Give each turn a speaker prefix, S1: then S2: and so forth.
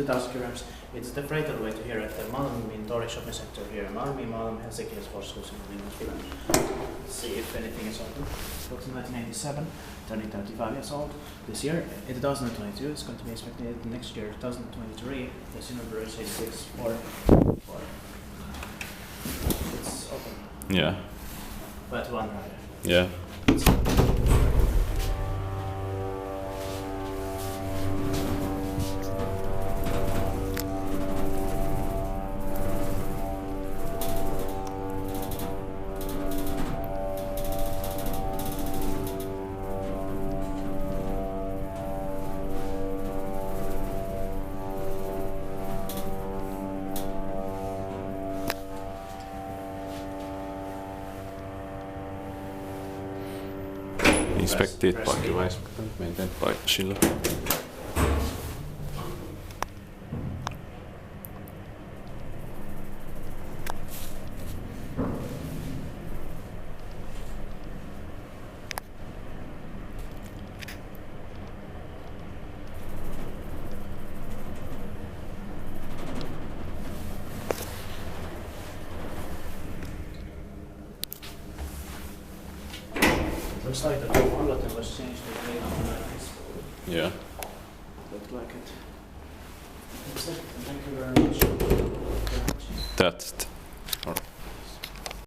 S1: 2,000 kilograms. It's the freight all the way to here at the Malmintori shopping center here. Malmi, Helsinki, Finland. Let's see if anything is open. Built in 1987, turning 35 years old this year. In 2022, it's going to be inspected next year, 2023. The number is 8644. It's open.
S2: Yeah.
S1: But one rider.
S2: Yeah. Inspektit paikki vai maintain paikka sillä.
S1: Looks like the bulletin was changed to green on the
S2: Yeah.
S1: Looked like it. That's it. Thank you very much.
S2: That's it.